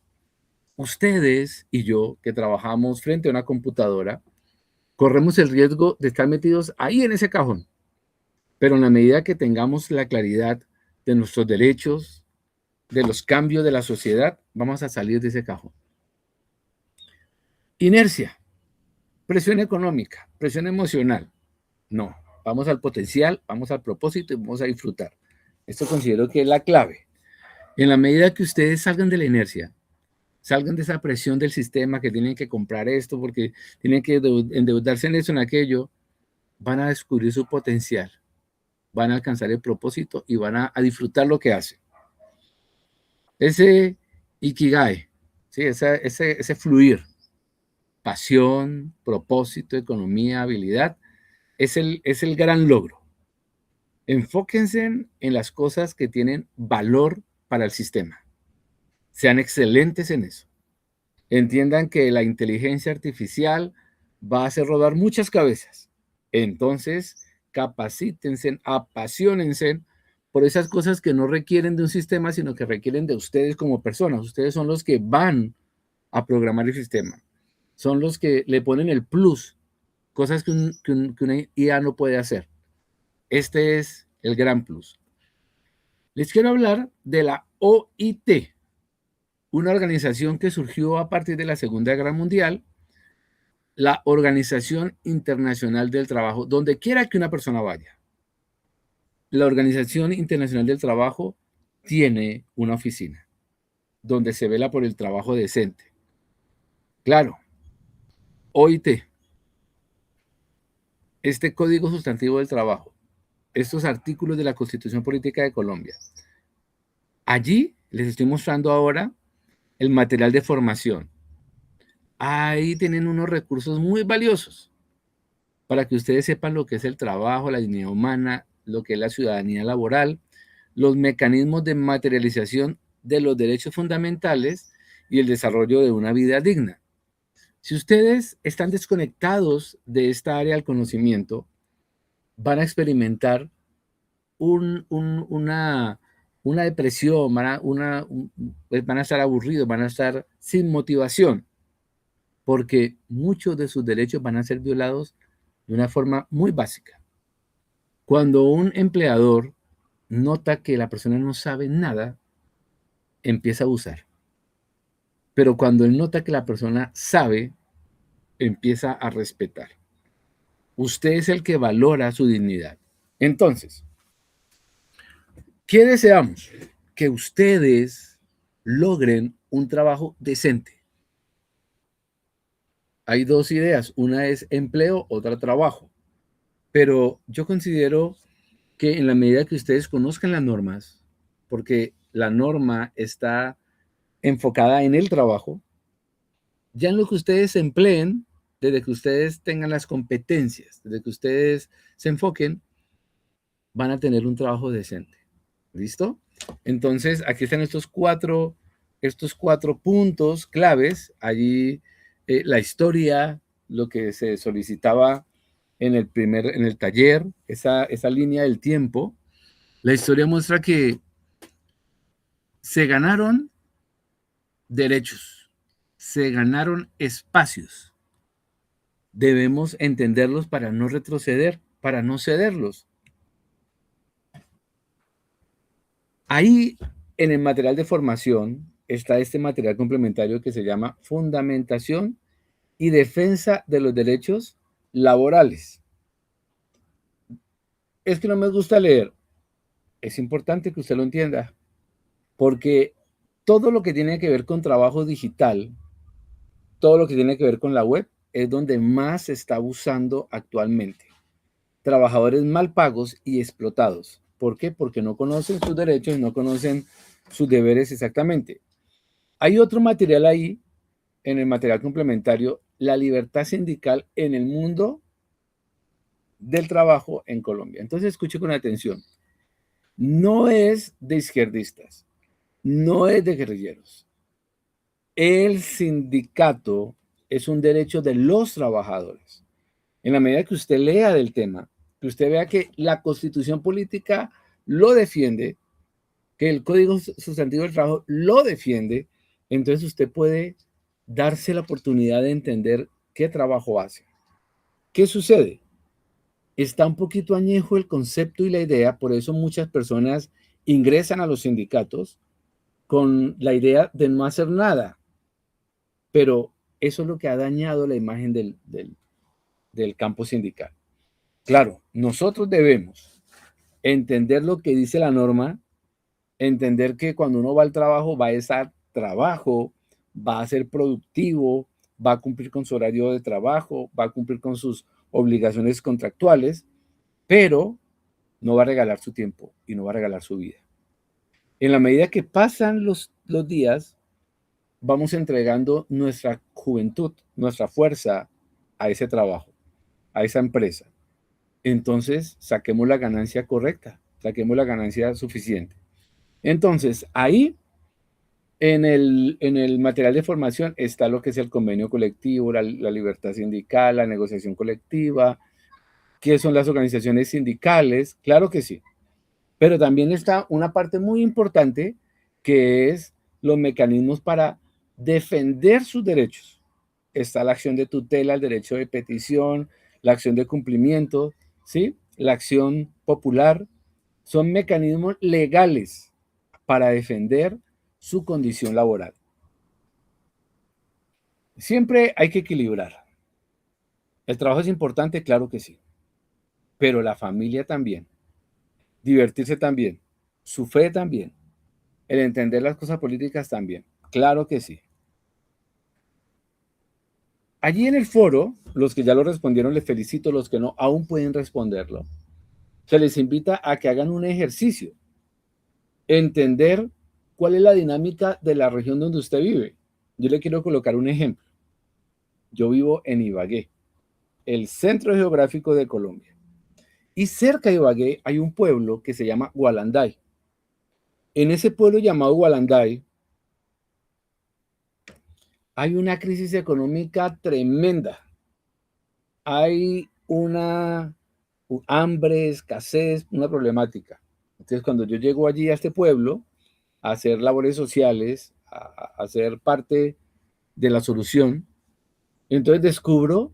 Ustedes y yo, que trabajamos frente a una computadora, corremos el riesgo de estar metidos ahí en ese cajón. Pero en la medida que tengamos la claridad de nuestros derechos, de los cambios de la sociedad, vamos a salir de ese cajón. Inercia, presión económica, presión emocional. No, vamos al potencial, vamos al propósito y vamos a disfrutar. Esto considero que es la clave. En la medida que ustedes salgan de la inercia, salgan de esa presión del sistema que tienen que comprar esto porque tienen que endeudarse en eso, en aquello, van a descubrir su potencial, van a alcanzar el propósito y van a disfrutar lo que hacen. Ese ikigai, ¿sí? ese fluir, pasión, propósito, economía, habilidad, es el gran logro. Enfóquense en las cosas que tienen valor para el sistema. Sean excelentes en eso. Entiendan que la inteligencia artificial va a hacer rodar muchas cabezas. Entonces, capacítense, apasionense por esas cosas que no requieren de un sistema, sino que requieren de ustedes como personas. Ustedes son los que van a programar el sistema. Son los que le ponen el plus, cosas que una IA no puede hacer. Este es el gran plus. Les quiero hablar de la OIT, una organización que surgió a partir de la Segunda Guerra Mundial, la Organización Internacional del Trabajo, donde quiera que una persona vaya. La Organización Internacional del Trabajo tiene una oficina donde se vela por el trabajo decente. Claro, OIT, este Código Sustantivo del Trabajo, estos artículos de la Constitución Política de Colombia. Allí les estoy mostrando ahora el material de formación. Ahí tienen unos recursos muy valiosos para que ustedes sepan lo que es el trabajo, la dignidad humana, lo que es la ciudadanía laboral, los mecanismos de materialización de los derechos fundamentales y el desarrollo de una vida digna. Si ustedes están desconectados de esta área del conocimiento, van a experimentar una depresión, van a estar aburridos, van a estar sin motivación, porque muchos de sus derechos van a ser violados de una forma muy básica. Cuando un empleador nota que la persona no sabe nada, empieza a abusar. Pero cuando él nota que la persona sabe, empieza a respetar. Usted es el que valora su dignidad. Entonces, ¿qué deseamos? Que ustedes logren un trabajo decente. Hay dos ideas, una es empleo, otra trabajo. Pero yo considero que en la medida que ustedes conozcan las normas, porque la norma está enfocada en el trabajo, ya en lo que ustedes se empleen, desde que ustedes tengan las competencias, desde que ustedes se enfoquen, van a tener un trabajo decente. ¿Listo? Entonces, aquí están estos cuatro puntos claves. Allí la historia, lo que se solicitaba en el taller, esa línea del tiempo. La historia muestra que se ganaron derechos, se ganaron espacios. Debemos entenderlos para no retroceder, para no cederlos. Ahí en el material de formación está este material complementario que se llama Fundamentación y Defensa de los Derechos Laborales. Es que no me gusta leer. Es importante que usted lo entienda, porque todo lo que tiene que ver con trabajo digital, todo lo que tiene que ver con la web, es donde más se está abusando actualmente. Trabajadores mal pagos y explotados. ¿Por qué? Porque no conocen sus derechos y no conocen sus deberes exactamente. Hay otro material ahí, en el material complementario, la libertad sindical en el mundo del trabajo en Colombia. Entonces, escuche con atención. No es de izquierdistas, no es de guerrilleros. El sindicato es un derecho de los trabajadores. En la medida que usted lea del tema, que usted vea que la Constitución política lo defiende, que el Código Sustantivo del Trabajo lo defiende, entonces usted puede darse la oportunidad de entender qué trabajo hace. ¿Qué sucede? Está un poquito añejo el concepto y la idea, por eso muchas personas ingresan a los sindicatos con la idea de no hacer nada, pero eso es lo que ha dañado la imagen del campo sindical. Claro, nosotros debemos entender lo que dice la norma, entender que cuando uno va al trabajo, va a estar trabajo, va a ser productivo, va a cumplir con su horario de trabajo, va a cumplir con sus obligaciones contractuales, pero no va a regalar su tiempo y no va a regalar su vida. En la medida que pasan los días, vamos entregando nuestra juventud, nuestra fuerza a ese trabajo, a esa empresa. Entonces, saquemos la ganancia correcta, saquemos la ganancia suficiente. Entonces, ahí en el material de formación está lo que es el convenio colectivo, la libertad sindical, la negociación colectiva, qué son las organizaciones sindicales, claro que sí. Pero también está una parte muy importante que es los mecanismos para defender sus derechos. Está la acción de tutela, el derecho de petición, la acción de cumplimiento, ¿sí? La acción popular. Son mecanismos legales para defender su condición laboral. Siempre hay que equilibrar. El trabajo es importante, claro que sí, pero la familia también, divertirse también, su fe también, el entender las cosas políticas también, claro que sí. Allí en el foro, los que ya lo respondieron, les felicito, los que no, aún pueden responderlo. Se les invita a que hagan un ejercicio, entender cuál es la dinámica de la región donde usted vive. Yo le quiero colocar un ejemplo. Yo vivo en Ibagué, el centro geográfico de Colombia. Y cerca de Ibagué hay un pueblo que se llama Gualanday. En ese pueblo llamado Gualanday hay una crisis económica tremenda. Hay una hambre, escasez, una problemática. Entonces, cuando yo llego allí a este pueblo a hacer labores sociales, a ser parte de la solución, entonces descubro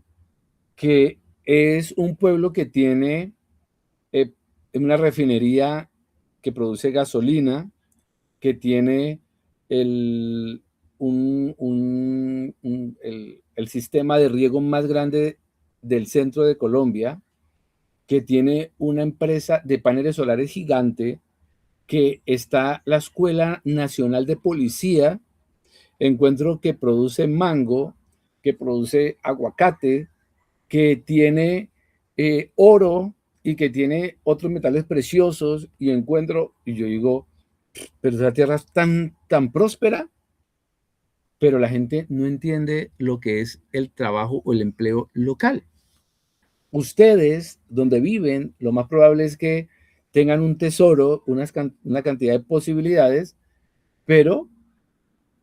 que es un pueblo que tiene una refinería que produce gasolina, que tiene el sistema de riego más grande del centro de Colombia, que tiene una empresa de paneles solares gigante, que está la Escuela Nacional de Policía, encuentro que produce mango, que produce aguacate, que tiene oro y que tiene otros metales preciosos, y encuentro, y yo digo, pero esa tierra es tan próspera, pero la gente no entiende lo que es el trabajo o el empleo local. Ustedes, donde viven, lo más probable es que tengan un tesoro, una cantidad de posibilidades, pero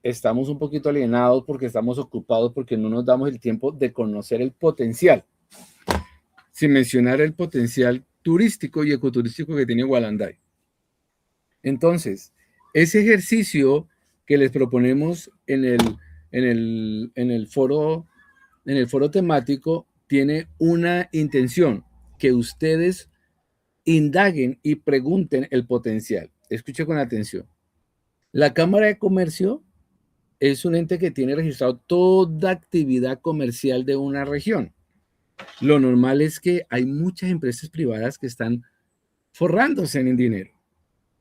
estamos un poquito alienados porque estamos ocupados, porque no nos damos el tiempo de conocer el potencial. Sin mencionar el potencial turístico y ecoturístico que tiene Gualanday. Entonces, ese ejercicio que les proponemos en el foro temático tiene una intención, que ustedes indaguen y pregunten el potencial. Escuche con atención. La Cámara de Comercio es un ente que tiene registrado toda actividad comercial de una región. Lo normal es que hay muchas empresas privadas que están forrándose en dinero.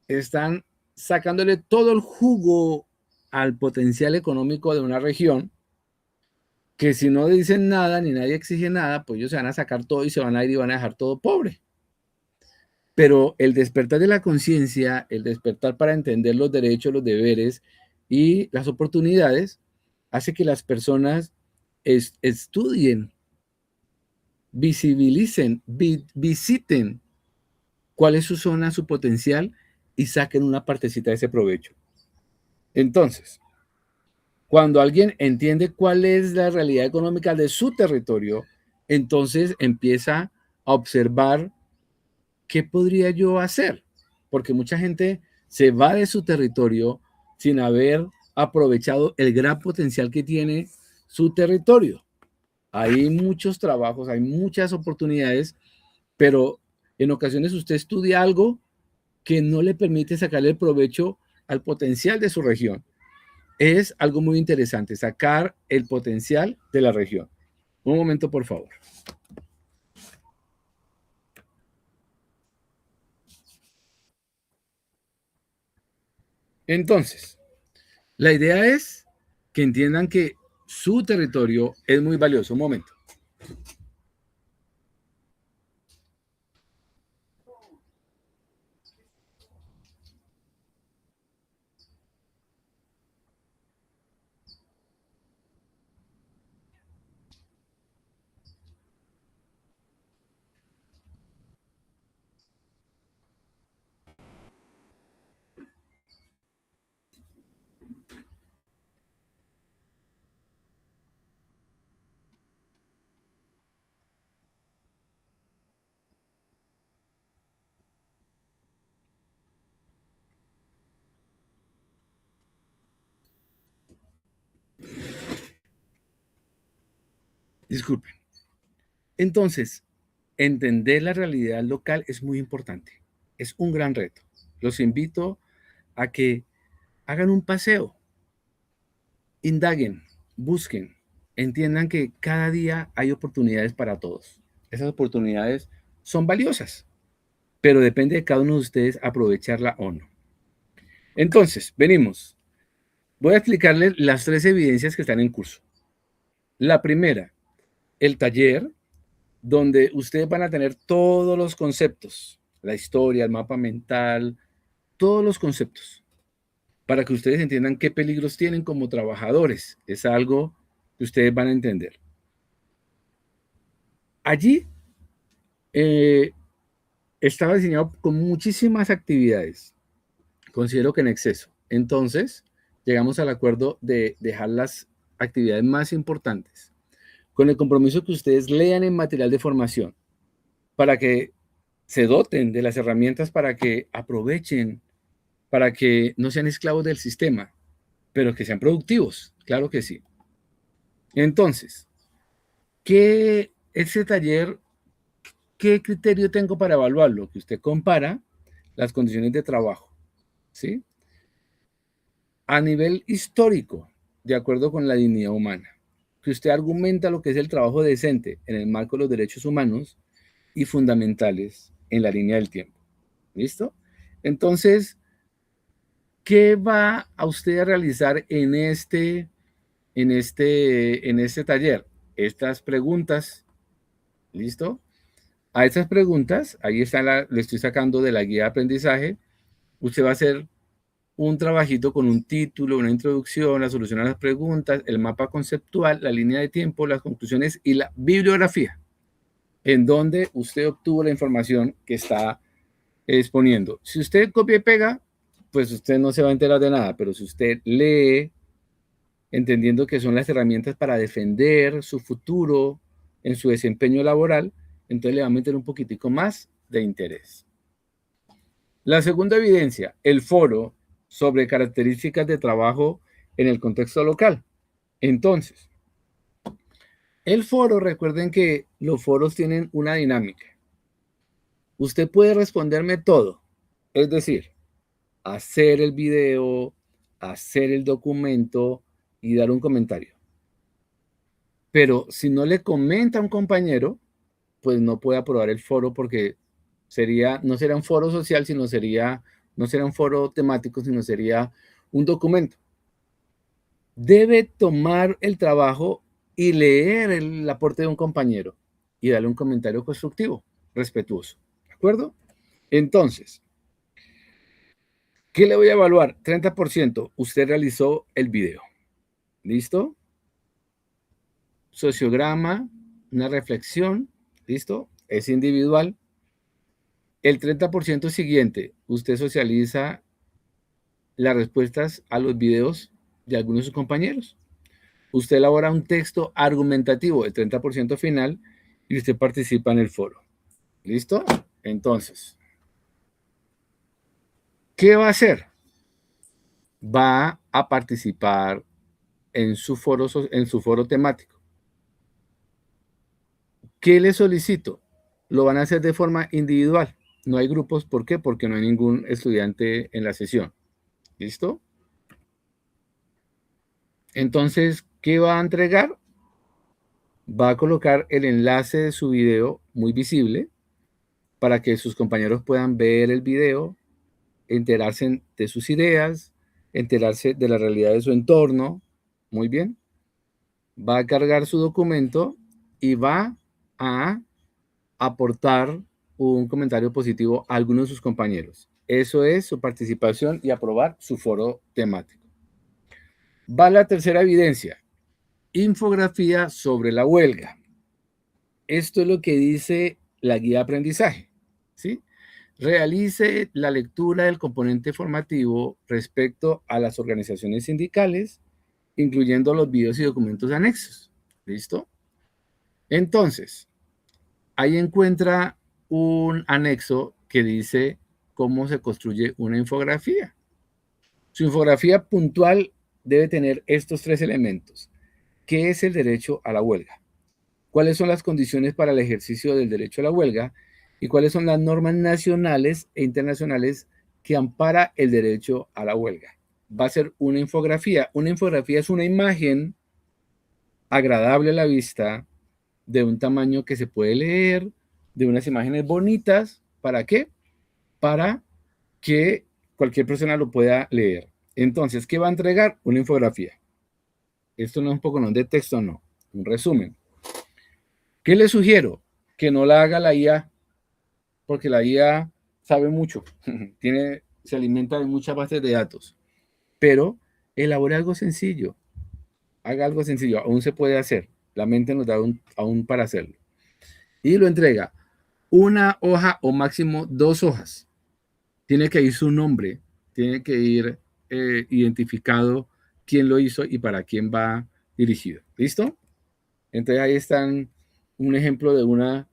Están sacándole todo el jugo al potencial económico de una región, que si no dicen nada ni nadie exige nada, pues ellos se van a sacar todo y se van a ir y van a dejar todo pobre. Pero el despertar de la conciencia, el despertar para entender los derechos, los deberes y las oportunidades, hace que las personas estudien, visibilicen, visiten cuál es su zona, su potencial y saquen una partecita de ese provecho. Entonces, cuando alguien entiende cuál es la realidad económica de su territorio, entonces empieza a observar qué podría yo hacer, porque mucha gente se va de su territorio sin haber aprovechado el gran potencial que tiene su territorio. Hay muchos trabajos, hay muchas oportunidades, pero en ocasiones usted estudia algo que no le permite sacarle el provecho al potencial de su región. Es algo muy interesante, sacar el potencial de la región. Un momento, por favor. Entonces, la idea es que entiendan que su territorio es muy valioso. Un momento. Disculpen. Entonces, entender la realidad local es muy importante. Es un gran reto. Los invito a que hagan un paseo, indaguen, busquen, entiendan que cada día hay oportunidades para todos. Esas oportunidades son valiosas, pero depende de cada uno de ustedes aprovecharla o no. Entonces, venimos. Voy a explicarles las 3 evidencias que están en curso. La primera, el taller, donde ustedes van a tener todos los conceptos, la historia, el mapa mental, todos los conceptos, para que ustedes entiendan qué peligros tienen como trabajadores. Es algo que ustedes van a entender. Allí estaba diseñado con muchísimas actividades, considero que en exceso. Entonces, llegamos al acuerdo de dejar las actividades más importantes, con el compromiso que ustedes lean el material de formación, para que se doten de las herramientas para que aprovechen, para que no sean esclavos del sistema, pero que sean productivos, claro que sí. Entonces, ese taller, ¿qué criterio tengo para evaluarlo? Que usted compara las condiciones de trabajo, ¿sí? A nivel histórico, de acuerdo con la dignidad humana, que usted argumenta lo que es el trabajo decente en el marco de los derechos humanos y fundamentales en la línea del tiempo. ¿Listo? Entonces, ¿qué va a usted a realizar en este taller? Estas preguntas. ¿Listo? A estas preguntas, ahí está, le estoy sacando de la guía de aprendizaje. Usted va a hacer un trabajito con un título, una introducción, la solución a las preguntas, el mapa conceptual, la línea de tiempo, las conclusiones y la bibliografía, en donde usted obtuvo la información que está exponiendo. Si usted copia y pega, pues usted no se va a enterar de nada, pero si usted lee, entendiendo que son las herramientas para defender su futuro en su desempeño laboral, entonces le va a meter un poquitico más de interés. La segunda evidencia, el foro sobre características de trabajo en el contexto local. Entonces, el foro, recuerden que los foros tienen una dinámica. Usted puede responderme todo, es decir, hacer el video, hacer el documento y dar un comentario. Pero si no le comenta a un compañero, pues no puede aprobar el foro porque no sería un foro social, no sería un foro temático, sino sería un documento. Debe tomar el trabajo y leer el aporte de un compañero y darle un comentario constructivo, respetuoso. ¿De acuerdo? Entonces, ¿qué le voy a evaluar? 30%. Usted realizó el video. ¿Listo? Sociograma, una reflexión. ¿Listo? Es individual. El 30% siguiente, usted socializa las respuestas a los videos de algunos de sus compañeros. Usted elabora un texto argumentativo, el 30% final, y usted participa en el foro. ¿Listo? Entonces, ¿qué va a hacer? Va a participar en su foro temático. ¿Qué le solicito? Lo van a hacer de forma individual. No hay grupos. ¿Por qué? Porque no hay ningún estudiante en la sesión. ¿Listo? Entonces, ¿qué va a entregar? Va a colocar el enlace de su video muy visible para que sus compañeros puedan ver el video, enterarse de sus ideas, enterarse de la realidad de su entorno. Muy bien. Va a cargar su documento y va a aportar un comentario positivo a algunos de sus compañeros. Eso es su participación y aprobar su foro temático. Va la tercera evidencia. Infografía sobre la huelga. Esto es lo que dice la guía de aprendizaje, ¿sí? Realice la lectura del componente formativo respecto a las organizaciones sindicales, incluyendo los videos y documentos anexos. ¿Listo? Entonces, ahí encuentra un anexo que dice cómo se construye una infografía. Su infografía puntual debe tener estos 3 elementos. ¿Qué es el derecho a la huelga? ¿Cuáles son las condiciones para el ejercicio del derecho a la huelga? ¿Y cuáles son las normas nacionales e internacionales que ampara el derecho a la huelga? Va a ser una infografía. Una infografía es una imagen agradable a la vista, de un tamaño que se puede leer, de unas imágenes bonitas. ¿Para qué? Para que cualquier persona lo pueda leer. Entonces, ¿qué va a entregar? Una infografía. Esto no es un poco de texto, no. Un resumen. ¿Qué le sugiero? Que no la haga la IA, porque la IA sabe mucho. Se alimenta de muchas bases de datos. Pero elabore algo sencillo. Haga algo sencillo. Aún se puede hacer. La mente nos da aún para hacerlo. Y lo entrega. Una hoja o máximo 2 hojas. Tiene que ir su nombre. Tiene que ir identificado quién lo hizo y para quién va dirigido. ¿Listo? Entonces ahí están un ejemplo de una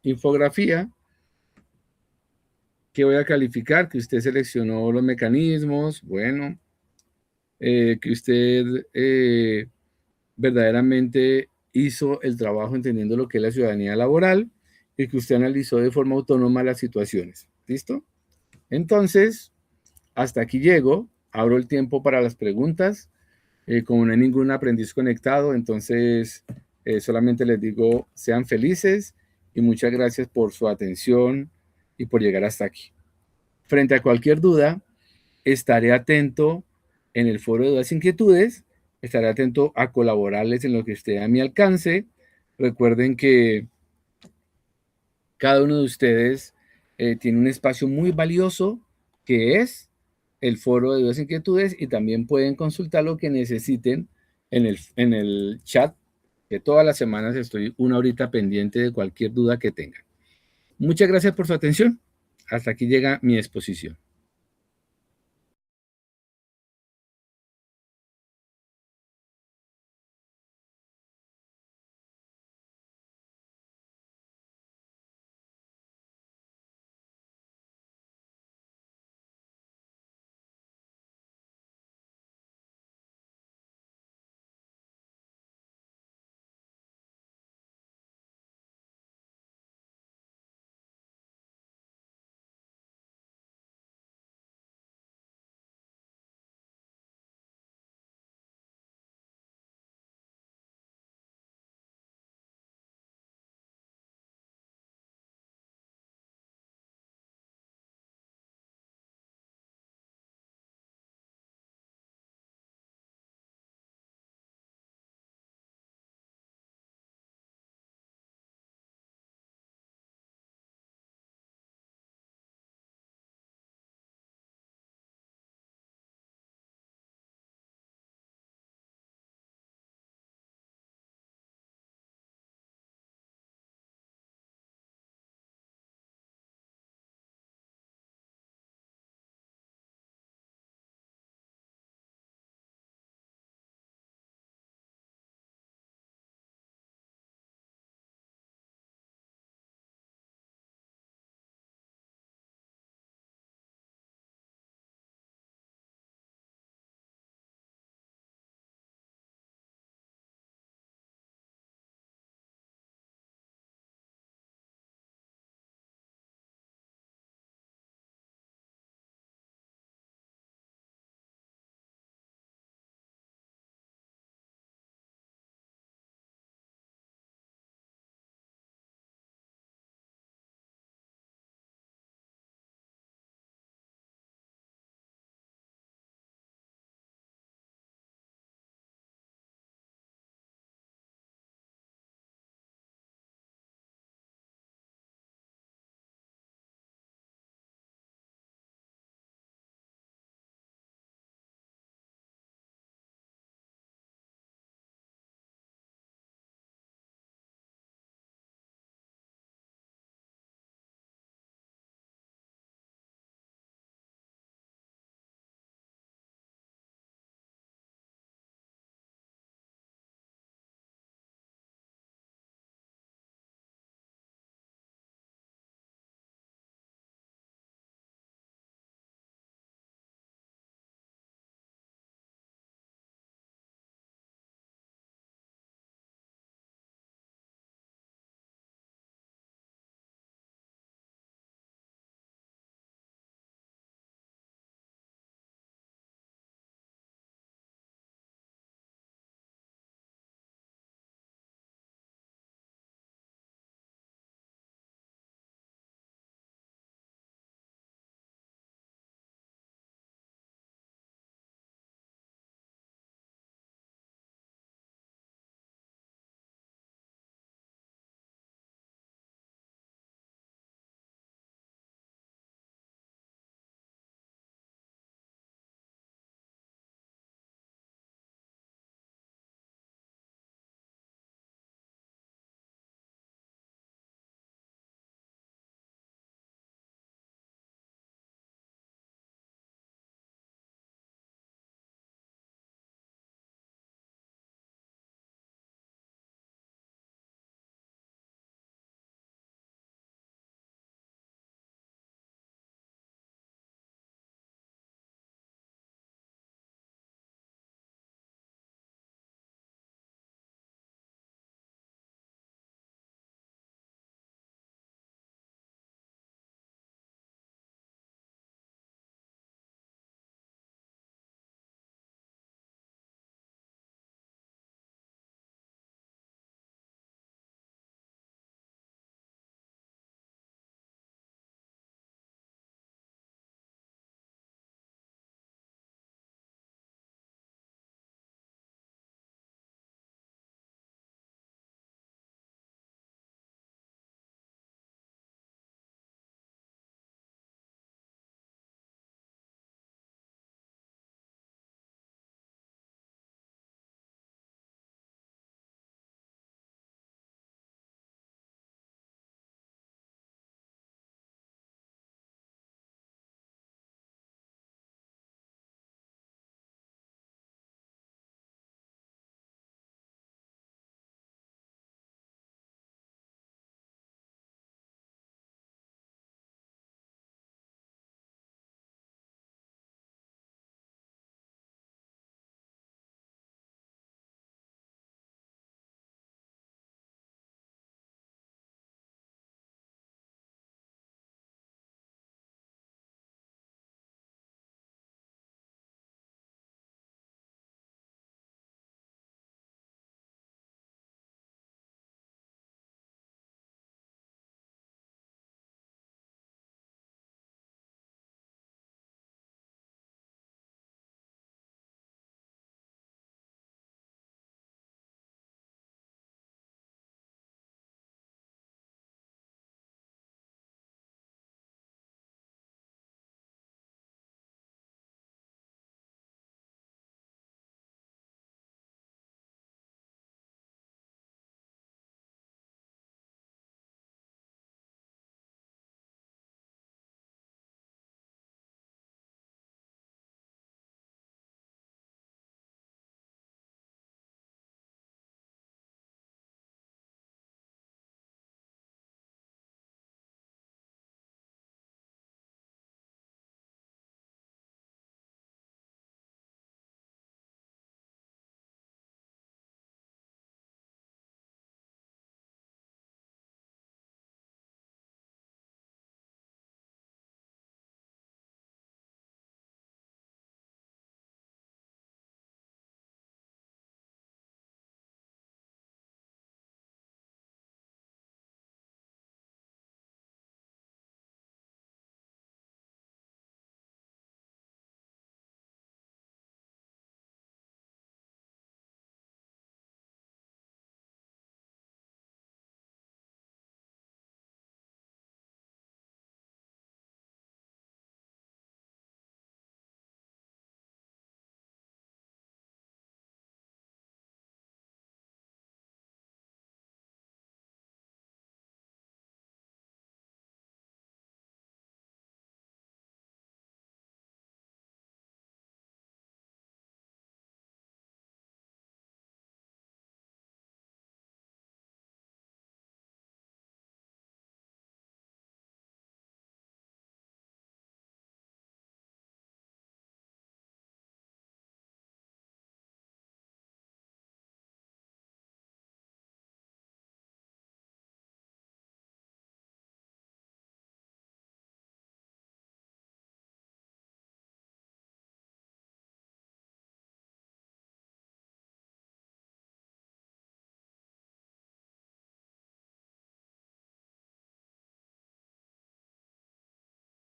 infografía que voy a calificar, que usted seleccionó los mecanismos, bueno, que usted verdaderamente hizo el trabajo entendiendo lo que es la ciudadanía laboral y que usted analizó de forma autónoma las situaciones. ¿Listo? Entonces, hasta aquí llego. Abro el tiempo para las preguntas. Como no hay ningún aprendiz conectado, entonces solamente les digo, sean felices y muchas gracias por su atención y por llegar hasta aquí. Frente a cualquier duda, estaré atento en el foro de dudas e inquietudes, estaré atento a colaborarles en lo que esté a mi alcance. Recuerden que cada uno de ustedes tiene un espacio muy valioso que es el foro de dudas e inquietudes y también pueden consultar lo que necesiten en el chat, que todas las semanas estoy 1 horita pendiente de cualquier duda que tengan. Muchas gracias por su atención. Hasta aquí llega mi exposición.